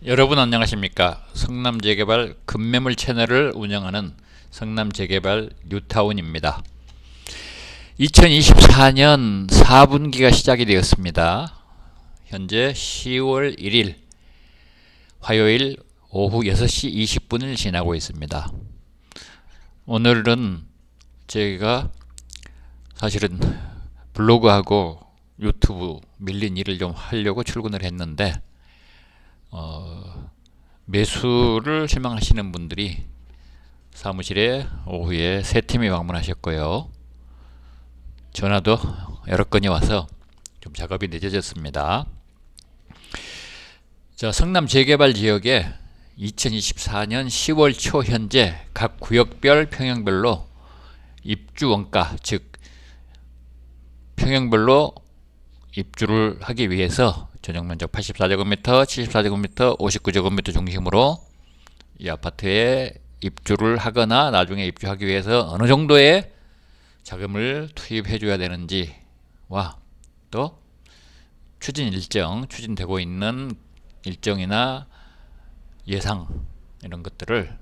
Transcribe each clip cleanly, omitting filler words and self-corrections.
여러분 안녕하십니까? 성남재개발 급매물 채널을 운영하는 성남재개발 뉴타운입니다. 2024년 4분기가 시작이 되었습니다. 현재 10월 1일 화요일 오후 6시 20분을 지나고 있습니다. 오늘은 제가 사실은 블로그하고 유튜브 밀린 일을 좀 하려고 출근을 했는데 매수를 실망하시는 분들이 사무실에 오후에 세 팀이 방문하셨고요. 전화도 여러 건이 와서 좀 작업이 늦어졌습니다. 자, 성남 재개발 지역에 2024년 10월 초 현재 각 구역별 평형별로 입주 원가, 즉 평형별로 입주를 하기 위해서 전용면적 84제곱미터, 74제곱미터, 59제곱미터 중심으로 이 아파트에 입주를 하거나 나중에 입주하기 위해서 어느 정도의 자금을 투입해 줘야 되는지와 또 추진되고 있는 일정이나 예상 이런 것들을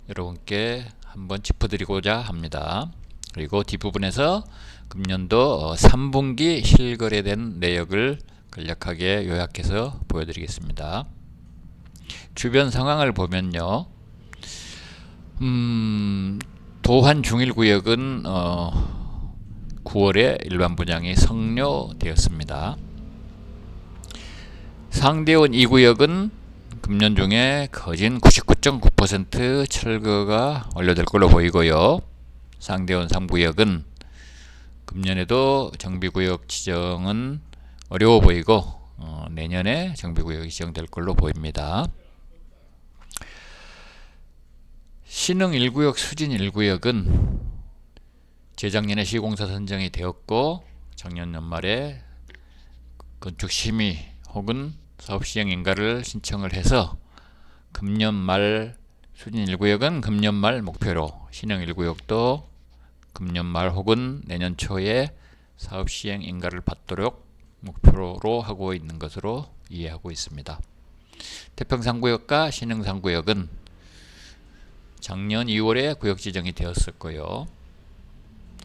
여러분께 한번 짚어드리고자 합니다. 그리고 뒷부분에서 금년도 3분기 실거래된 내역을 간략하게 요약해서 보여드리겠습니다. 주변 상황을 보면요. 도환 중일구역은 9월에 일반 분양이 성료되었습니다. 상대원 2구역은 금년 중에 거진 99.9% 철거가 완료될 걸로 보이고요. 상대원 3구역은 금년에도 정비구역 지정은 어려워 보이고 내년에 정비구역이 지정될 걸로 보입니다. 신흥 1구역, 수진 1구역은 재작년에 시공사 선정이 되었고 작년 연말에 건축심의 혹은 사업시행인가를 신청을 해서 금년 말 수진 1구역은 금년 말 목표로, 신흥 1구역도 금년 말 혹은 내년 초에 사업시행인가를 받도록 목표로 하고 있는 것으로 이해하고 있습니다. 태평 3구역과 신흥 3구역은 작년 2월에 구역 지정이 되었었고요.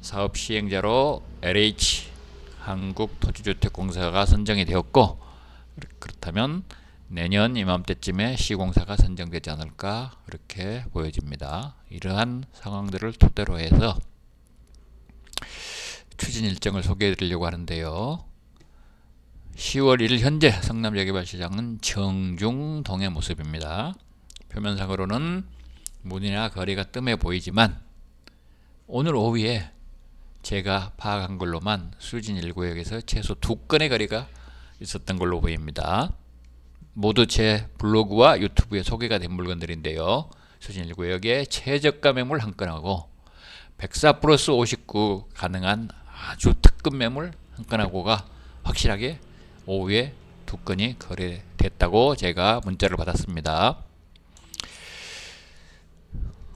사업 시행자로 LH 한국토지주택공사가 선정이 되었고 그렇다면 내년 이맘때쯤에 시공사가 선정되지 않을까 그렇게 보여집니다. 이러한 상황들을 토대로 해서 추진 일정을 소개해 드리려고 하는데요. 10월 1일 현재 성남재개발시장은 정중동의 모습입니다. 표면상으로는 문이나 거리가 뜸해 보이지만 오늘 오후에 제가 파악한 걸로만 수진 1구역에서 최소 2건의 거리가 있었던 걸로 보입니다. 모두 제 블로그와 유튜브에 소개가 된 물건들인데요. 수진 1구역에 최저가 매물 한 건하고 104 플러스 59 가능한 아주 특급 매물 한 건하고가 확실하게 오후에 2건이 거래됐다고 제가 문자를 받았습니다.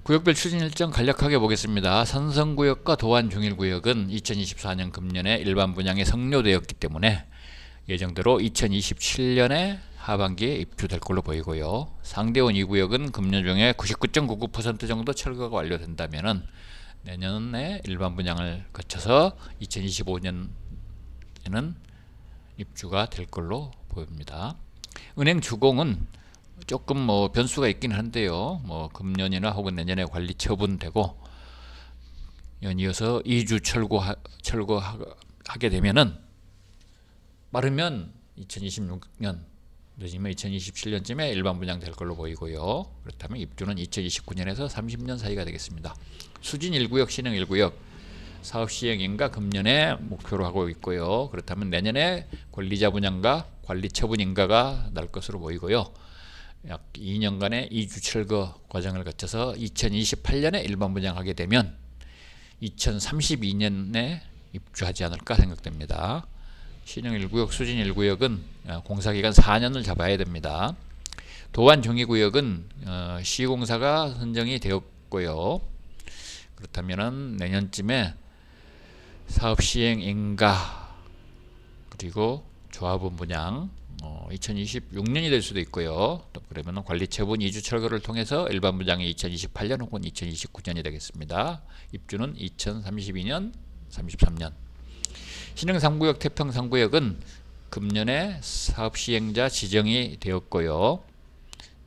구역별 추진 일정 간략하게 보겠습니다. 산성구역과 도안 중일구역은 2024년 금년에 일반 분양이 성료되었기 때문에 예정대로 2027년에 하반기에 입주될 걸로 보이고요. 상대원 2구역은 금년 중에 99.99% 정도 철거가 완료된다면 내년에 일반 분양을 거쳐서 2025년에는 입주가 될 걸로 보입니다. 은행 주공은 조금 변수가 있긴 한데요. 금년이나 혹은 내년에 관리 처분되고 연이어서 2주 철거하게 되면은 빠르면 2026년 늦으면 2027년쯤에 일반 분양될 걸로 보이고요. 그렇다면 입주는 2029년에서 30년 사이가 되겠습니다. 수진 1구역, 신흥 1구역 사업 시행인가 금년에 목표로 하고 있고요. 그렇다면 내년에 권리자 분양과 관리 처분 인가가 날 것으로 보이고요. 약 2년간의 2주 철거 과정을 거쳐서 2028년에 일반 분양하게 되면 2032년에 입주하지 않을까 생각됩니다. 신흥 1구역, 수진 1구역은 공사기간 4년을 잡아야 됩니다. 도안 중위구역은 시공사가 선정이 되었고요. 그렇다면 내년쯤에 사업 시행 인가 그리고 조합원 분양 2026년이 될 수도 있고요. 또 그러면 관리처분 이주 철거를 통해서 일반 분양이 2028년 혹은 2029년이 되겠습니다. 입주는 2032년, 33년. 신흥 3구역, 태평 3구역은 금년에 사업 시행자 지정이 되었고요.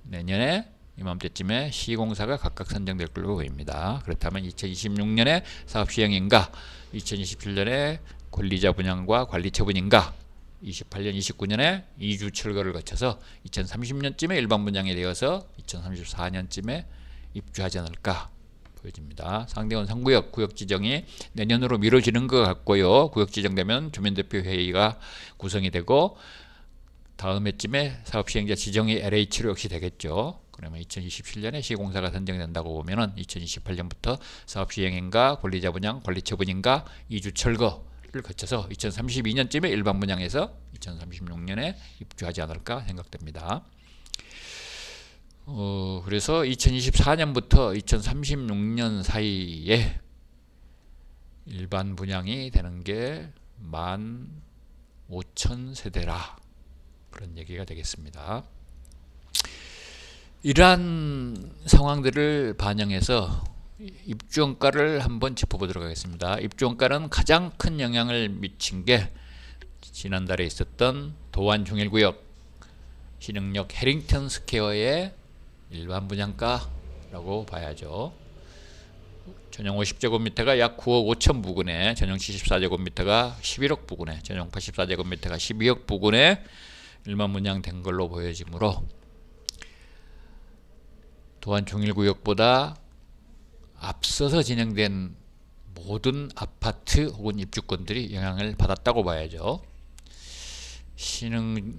내년에 이맘때쯤에 시공사가 각각 선정될 걸로 보입니다. 그렇다면 2026년에 사업 시행인가, 2027년에 권리자 분양과 관리 처분인가, 28년, 29년에 이주 철거를 거쳐서 2030년쯤에 일반 분양이 되어서 2034년쯤에 입주하지 않을까 보여집니다. 상대원 3구역 구역 지정이 내년으로 미뤄지는 것 같고요. 구역 지정되면 주민대표회의가 구성이 되고 다음 해쯤에 사업 시행자 지정이 LH로 역시 되겠죠. 그러면 2027년에 시공사가 선정된다고 보면은 2028년부터 사업 시행인가, 권리자 분양, 관리 처분인가, 이주 철거를 거쳐서 2032년쯤에 일반 분양에서 2036년에 입주하지 않을까 생각됩니다. 그래서 2024년부터 2036년 사이에 일반 분양이 되는 게 15,000세대라 그런 얘기가 되겠습니다. 이러한 상황들을 반영해서 입주원가를 한번 짚어보도록 하겠습니다. 입주원가는 가장 큰 영향을 미친 게 지난달에 있었던 도안 중일구역 신흥역 해링턴 스퀘어의 일반 분양가라고 봐야죠. 전용 50제곱미터가 약 9억 5천 부근에, 전용 74제곱미터가 11억 부근에, 전용 84제곱미터가 12억 부근에 일반 분양된 걸로 보여지므로 도안 중일구역보다 앞서서 진행된 모든 아파트 혹은 입주권들이 영향을 받았다고 봐야죠. 신흥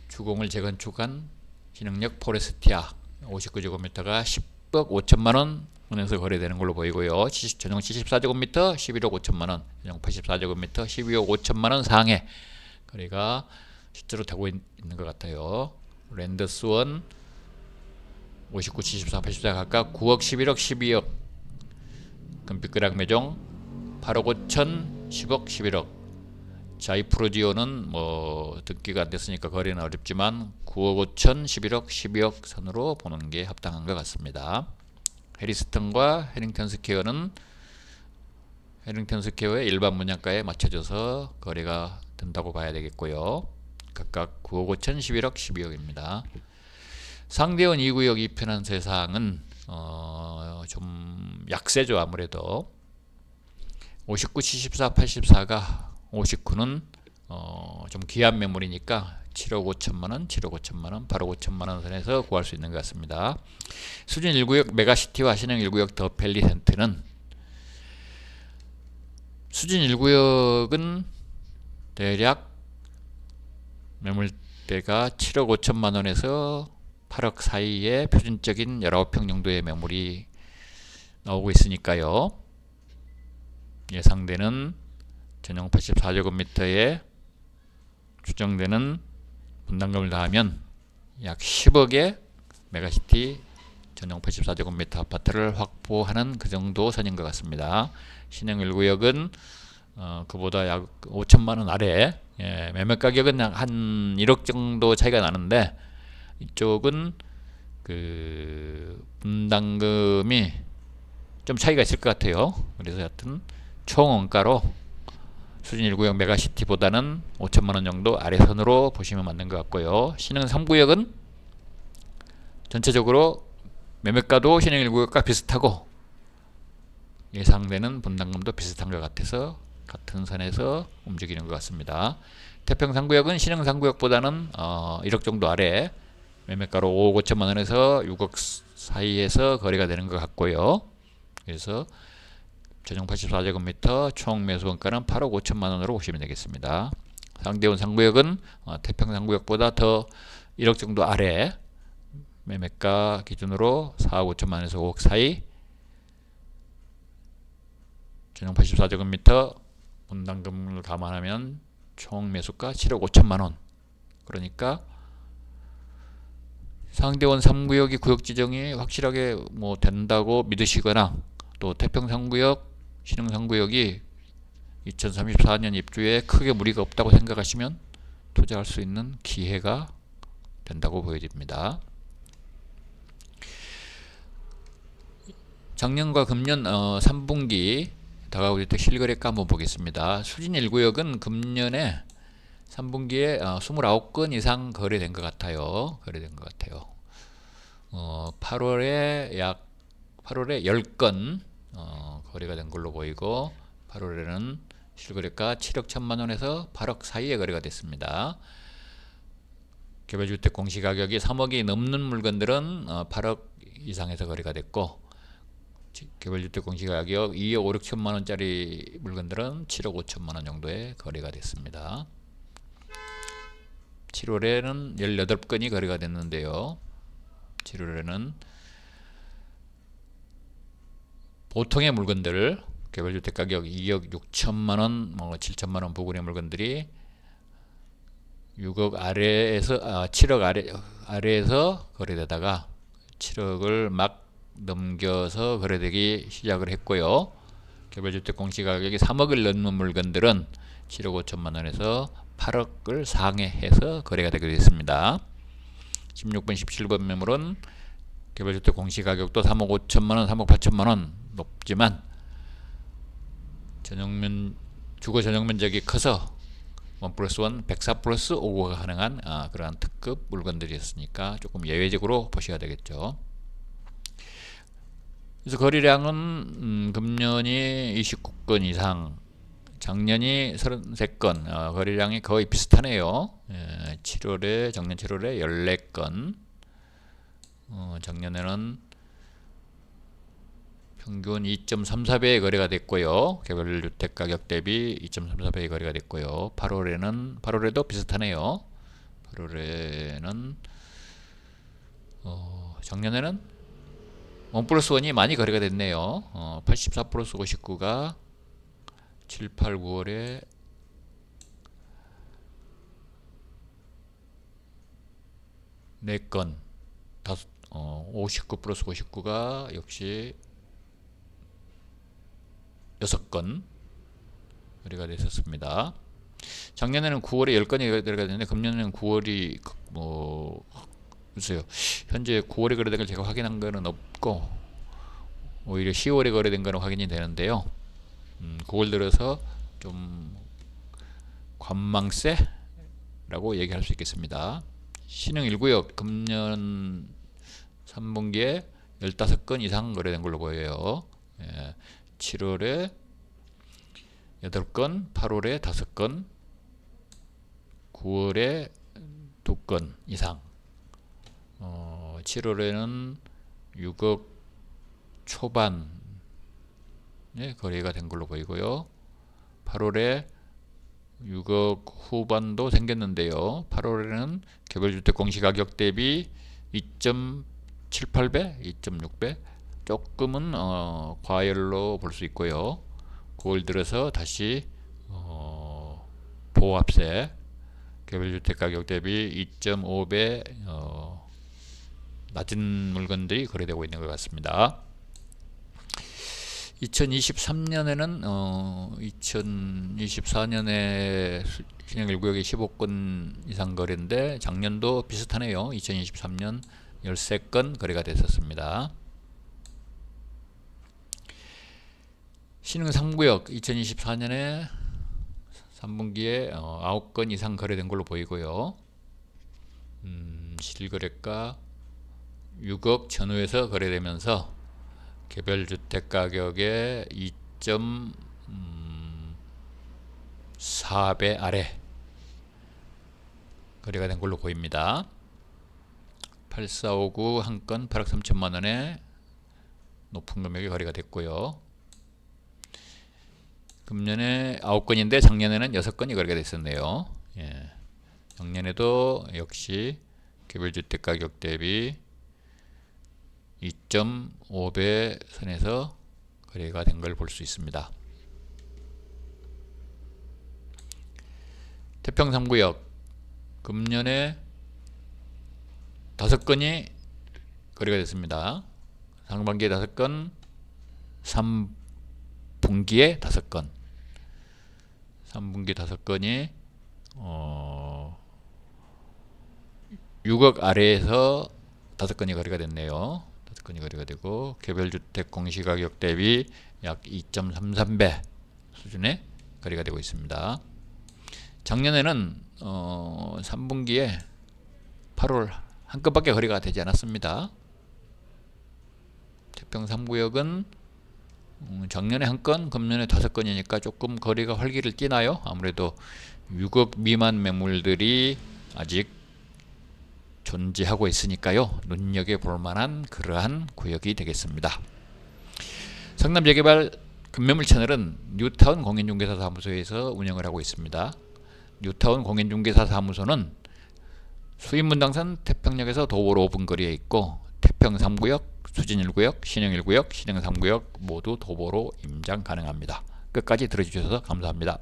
주공을 재건축한 신흥역 포레스티아 59제곱미터가 10억 5천만원 원에서 거래되는 걸로 보이고요. 전용 74제곱미터 11억 5천만원, 전용 84제곱미터 12억 5천만원 상해 거래가 실제로 되고 있는 것 같아요. 랜더스원 59, 74, 84 각각 9억, 11억, 12억. 금빛그락 매종 8억 5천, 10억, 11억. 자이프로지오는 뭐 등기가 안 됐으니까 거래는 어렵지만 9억 5천, 11억, 12억 선으로 보는 게 합당한 것 같습니다. 해리스턴과 해링턴 스퀘어는 해링턴 스퀘어의 일반 분양가에 맞춰져서 거래가 된다고 봐야 되겠고요. 각각 9억 5천, 11억, 12억입니다. 상대원 2구역 2편한 세상은 좀 약세죠. 아무래도 59, 74, 84가 59는 좀 귀한 매물이니까 7억 5천만원, 7억 5천만원, 8억 5천만원 선에서 구할 수 있는 것 같습니다. 수진 1구역 메가시티와 신흥 1구역 더 밸리센트는 수진 1구역은 대략 매물대가 7억 5천만원에서 8억 사이에 표준적인 19평 정도의 매물이 나오고 있으니까요. 예상되는 전용 84제곱미터에 추정되는 분담금을 더하면 약 10억의 메가시티 전용 84제곱미터 아파트를 확보하는 그 정도 선인 것 같습니다. 신흥 1구역은 그보다 약 5천만원 아래, 매매 가격은 한 1억 정도 차이가 나는데 이쪽은 그 분담금이 좀 차이가 있을 것 같아요. 그래서 하여튼 총 원가로 수진 1구역 메가시티보다는 5천만원 정도 아래선으로 보시면 맞는 것 같고요. 신흥 3구역은 전체적으로 매매가도 신흥 1구역과 비슷하고 예상되는 분담금도 비슷한 것 같아서 같은 선에서 움직이는 것 같습니다. 태평 3구역은 신흥 3구역보다는 1억 정도 아래, 매매가로 5억 5천만원에서 6억 사이에서 거래가 되는 것 같고요. 그래서 전용 84제곱미터 총 매수원가는 8억 5천만원으로 보시면 되겠습니다. 상대원 3구역은 태평 3구역보다 더 1억 정도 아래, 매매가 기준으로 4억 5천만원에서 5억 사이, 전용 84제곱미터 분담금을 감안하면 총 매수가 7억 5천만원. 그러니까 상대원 3구역이 구역 지정이 확실하게 뭐 된다고 믿으시거나, 또 태평 3구역, 신흥 3구역이 2034년 입주에 크게 무리가 없다고 생각하시면 투자할 수 있는 기회가 된다고 보여집니다. 작년과 금년 3분기 다가구주택 실거래가 한번 보겠습니다. 수진 1구역은 금년에 3분기에 29건 이상 거래된 것 같아요. 8월에 10건 거래가 된 걸로 보이고, 8월에는 실거래가 7억 1천만원에서 8억 사이에 거래가 됐습니다. 개별주택 공시가격이 3억이 넘는 물건들은 8억 이상에서 거래가 됐고, 개별주택 공시가격 2억 5, 6천만원짜리 물건들은 7억 5천만원 정도에 거래가 됐습니다. 7월에는 18건이 거래가 됐는데요. 7월에는 보통의 물건들, 개별주택 가격 2억 6천만원, 7천만원 부근의 물건들이 6억 아래에서 7억 아래에서 거래되다가 7억을 막 넘겨서 거래되기 시작을 했고요. 개별주택 공시가격이 3억을 넘는 물건들은 7억 5천만원에서 8억을 상회해서 거래가 되게 됐습니다. 16번 17번 매물은 개별주택 공시가격도 3억 5천만원 3억 8천만원 높지만 주거 전용면적이 커서 1+1 104+5가 가능한 그러한 특급 물건들이었으니까 조금 예외적으로 보셔야 되겠죠. 그래서 거래량은 금년이 29건 이상, 작년이 33건, 거래량이 거의 비슷하네요. 작년 7월에 14건, 작년에는 평균 2.34배의 거래가 됐고요. 개별주택 가격 대비 2.34배의 거래가 됐고요. 8월에도 비슷하네요. 8월에는 작년에는 1+1이 많이 거래가 됐네요. 84+59가 7, 8, 9월에 4건, 59+59가 역시 6건 거래가 됐었습니다. 작년에는 9월에 10건이 거래가 됐는데 금년에는 9월이 글쎄요. 현재 9월에 거래된 걸 제가 확인한 거는 없고 오히려 10월에 거래된 거는 확인이 되는데요. 9월 들어서 좀 관망세라고 얘기할 수 있겠습니다. 신흥 1구역 금년 3분기에 15건 이상 거래된 걸로 보여요. 7월에 8건, 8월에 5건, 9월에 2건 이상, 7월에는 6억 초반에 거래가 된 걸로 보이고요. 8월에 6억 후반도 생겼는데요. 8월에는 개별주택 공시가격 대비 2.78배, 2.6배 조금은 과열로 볼 수 있고요. 9월 들어서 다시 보합세 개별주택 가격 대비 2.5배 낮은 물건들이 거래되고 있는 것 같습니다. 2023년에는 2024년에 신형 1구역이 15건 이상 거래인데 작년도 비슷하네요. 2023년 13건 거래가 됐었습니다. 신흥 3구역 2024년에 3분기에 9건 이상 거래된 걸로 보이고요. 실거래가 6억 전후에서 거래되면서 개별주택 가격의 2.4배 아래 거래가 된 걸로 보입니다. 8459 한 건 8억 3천만 원에 높은 금액이 거래가 됐고요. 금년에 9건인데 작년에는 6건이 거래가 됐었네요. 작년에도 역시 개별주택 가격 대비 2.5배 선에서 거래가 된 걸 볼 수 있습니다. 태평 3구역 금년에 5건이 거래가 됐습니다. 상반기에 5건, 3분기에 5건, 3분기 5건이 6억 아래에서 5건이 거래가 됐네요. 5건이 거래가 되고 개별주택 공시가격 대비 약 2.33배 수준의 거래가 되고 있습니다. 작년에는 3분기에 8월 한 건밖에 거래가 되지 않았습니다. 태평 3구역은 작년에 한 건, 금년에 5건이니까 조금 거래가 활기를 띠나요? 아무래도 6억 미만 매물들이 아직 존재하고 있으니까요. 눈여겨볼 만한 그러한 구역이 되겠습니다. 성남재개발 급매물 채널은 뉴타운 공인중개사 사무소에서 운영을 하고 있습니다. 뉴타운 공인중개사 사무소는 수인문당선 태평역에서 도보로 5분 거리에 있고 태평 3구역, 수진 1구역, 신형 1구역, 신형 3구역 모두 도보로 임장 가능합니다. 끝까지 들어주셔서 감사합니다.